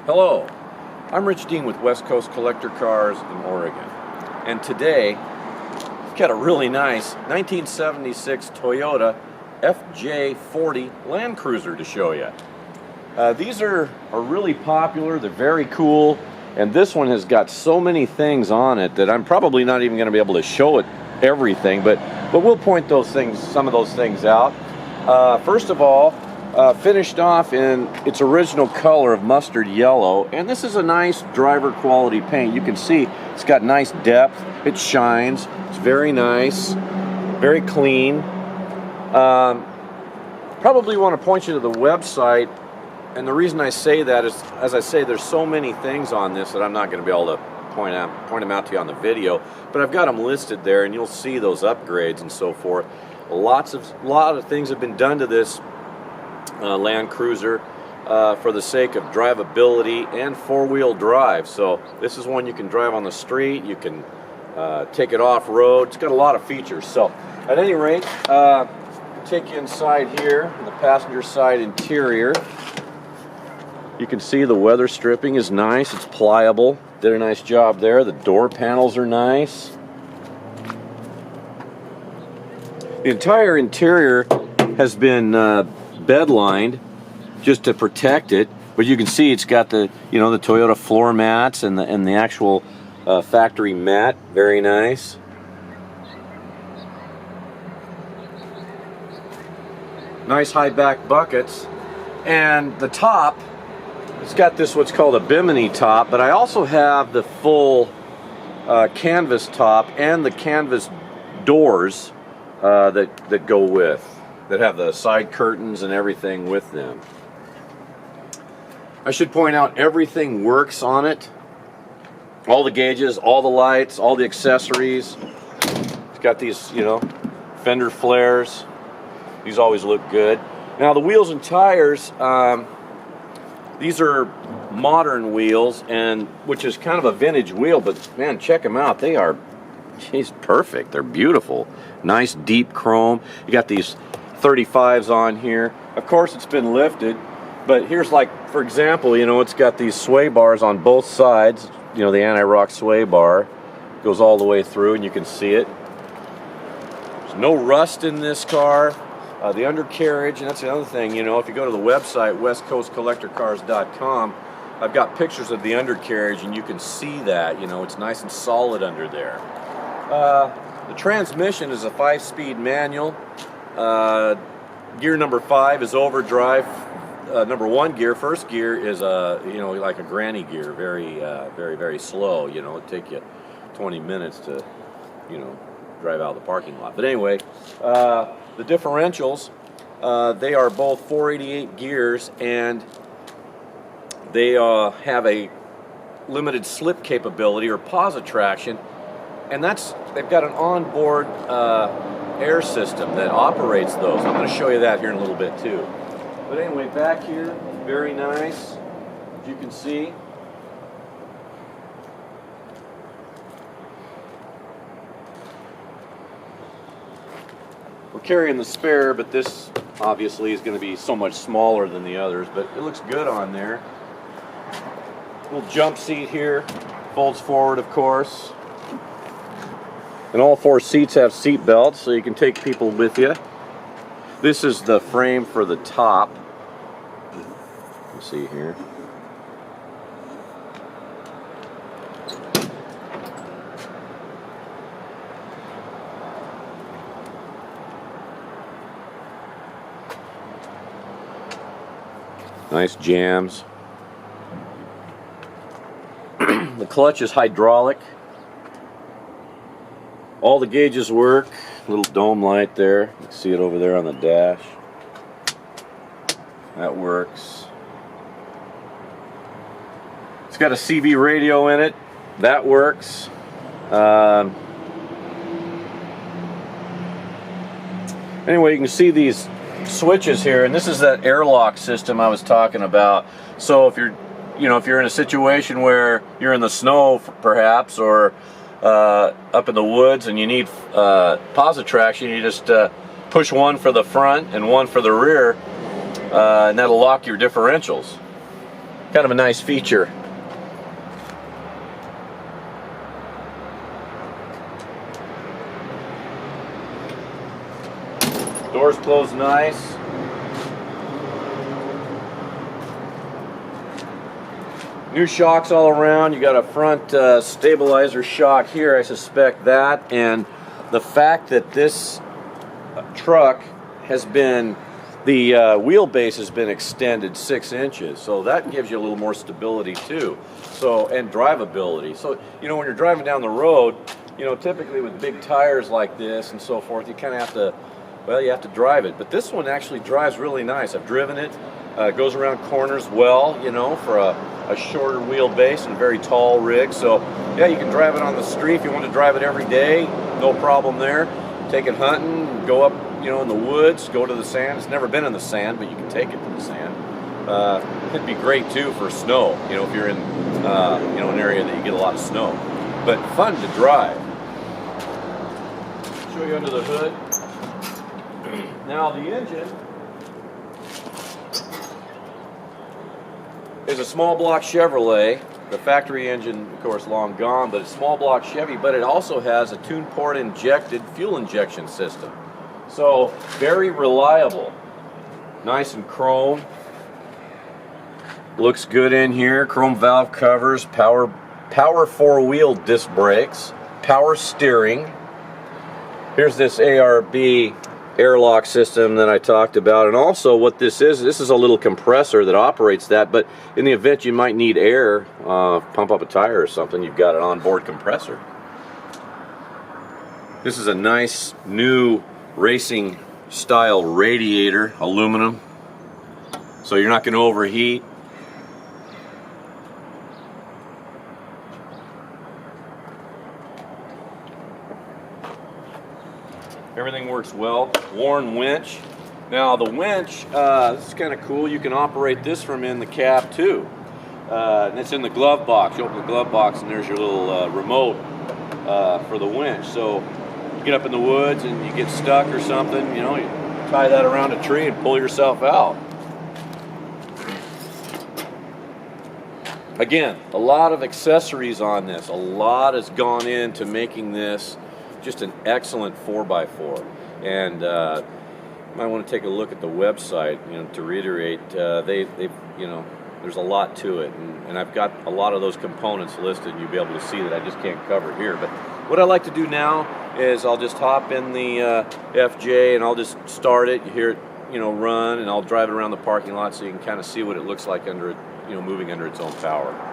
Hello, I'm Rich Dean with West Coast Collector Cars in Oregon, and today I've got a really nice 1976 Toyota FJ40 Landcruiser to show you. These are really popular, they're very cool, and this one has got so many things on it that I'm probably not even going to be able to show it everything, but we'll point some of those things out. First of all, finished off in its original color of mustard yellow, and this is a nice driver quality paint. You can see it's got nice depth, it shines, it's very nice, very clean. Probably want to point you to the website, and the reason I say that is, as I say, there's so many things on this that I'm not going to be able to point them out to you on the video, but I've got them listed there, and you'll see those upgrades and so forth. A lot of things have been done to this Landcruiser for the sake of drivability and four-wheel drive. So this is one you can drive on the street, you can take it off-road. It's got a lot of features. So at any rate, take you inside here, the passenger side interior. You can see the weather stripping is nice, it's pliable, did a nice job there. The door panels are nice. The entire interior has been bed lined just to protect it, but you can see it's got the the Toyota floor mats and the actual factory mat. Very nice. Nice high back buckets, and the top, it's got this what's called a bimini top, but I also have the full canvas top and the canvas doors that go with, that have the side curtains and everything with them. I should point out everything works on it. All the gauges, all the lights, all the accessories. It's got these, fender flares. These always look good. Now the wheels and tires, these are modern wheels, and which is kind of a vintage wheel, but man, check them out. They are, perfect. They're beautiful. Nice deep chrome. You got these 35s on here. Of course it's been lifted, but here's, like, for example, it's got these sway bars on both sides. The anti-rock sway bar goes all the way through, and you can see it. There's no rust in this car. The undercarriage, and that's the other thing, if you go to the website westcoastcollectorcars.com, I've got pictures of the undercarriage, and you can see that, it's nice and solid under there. The transmission is a 5-speed manual. Gear number 5 is overdrive. Number 1 gear, first gear, is like a granny gear, very, very slow. It'll take you 20 minutes to, drive out of the parking lot. But anyway, the differentials, they are both 488 gears, and they have a limited slip capability or posit traction, and they've got an onboard air system that operates those. I'm going to show you that here in a little bit too. But anyway, back here, very nice, as you can see. We're carrying the spare, but this obviously is going to be so much smaller than the others, but it looks good on there. Little jump seat here, folds forward, of course. And all 4 seats have seat belts, so you can take people with you. This is the frame for the top. Let's see here. Nice jams. The clutch is hydraulic. All the gauges work. Little dome light there. You can see it over there on the dash. That works. It's got a CV radio in it. That works. Anyway, you can see these switches here, and this is that airlock system I was talking about. So if you're in a situation where you're in the snow, perhaps, or up in the woods, and you need posit traction, you just push one for the front and one for the rear, and that'll lock your differentials. Kind of a nice feature. Doors close nice. New shocks all around. You got a front stabilizer shock here, I suspect that. And the fact that this truck has been, the wheelbase has been extended 6 inches, so that gives you a little more stability too. So, and drivability. So, you know, when you're driving down the road, you know, typically with big tires like this and so forth, you kind of have to, well, you have to drive it. But this one actually drives really nice. I've driven it. It goes around corners well, you know, for a shorter wheelbase and a very tall rig. So, yeah, you can drive it on the street if you want to drive it every day. No problem there. Take it hunting, go up, you know, in the woods, go to the sand. It's never been in the sand, but you can take it to the sand. It'd be great too for snow, you know, if you're in, you know, an area that you get a lot of snow. But fun to drive. Show you under the hood. Now the engine is a small block Chevrolet. The factory engine, of course, long gone, but it's small block Chevy, but it also has a tune port injected fuel injection system. So, very reliable. Nice and chrome. Looks good in here. Chrome valve covers, power 4-wheel disc brakes, power steering. Here's this ARB airlock system that I talked about, and also what this is a little compressor that operates that, but in the event you might need air, pump up a tire or something, you've got an onboard compressor. This is a nice new racing style radiator, aluminum, so you're not going to overheat. Everything works well. Warn winch. Now the winch, this is kind of cool. You can operate this from in the cab too. And it's in the glove box. You open the glove box and there's your little remote for the winch. So you get up in the woods and you get stuck or something, you know, you tie that around a tree and pull yourself out. Again, a lot of accessories on this. A lot has gone into making this just an excellent 4x4, and you might want to take a look at the website. You know, to reiterate, they you know, there's a lot to it, and I've got a lot of those components listed, and you'll be able to see that I just can't cover here. But what I like to do now is I'll just hop in the FJ and I'll just start it. You hear it, you know, run, and I'll drive it around the parking lot so you can kind of see what it looks like under it, you know, moving under its own power.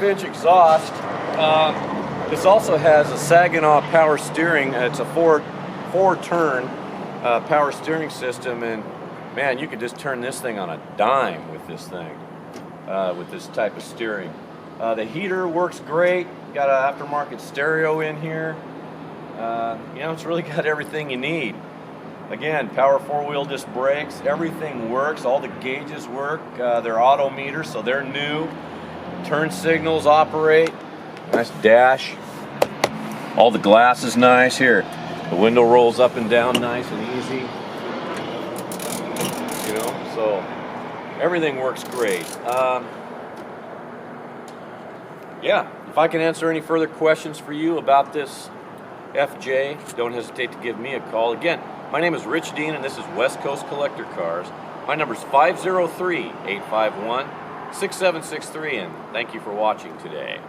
.5-inch exhaust. This also has a Saginaw power steering. It's a four-turn power steering system, and man, you could just turn this thing on a dime with this thing, with this type of steering. The heater works great. Got an aftermarket stereo in here. You know, it's really got everything you need. Again, power 4-wheel disc brakes. Everything works. All the gauges work. They're auto meters, so they're new. Turn signals operate. Nice dash. All the glass is nice here. The window rolls up and down nice and easy. You know, so everything works great. Yeah, if I can answer any further questions for you about this FJ, don't hesitate to give me a call. Again, my name is Rich Dean, and this is West Coast Collector Cars. My number is 503-851-6763, and thank you for watching today.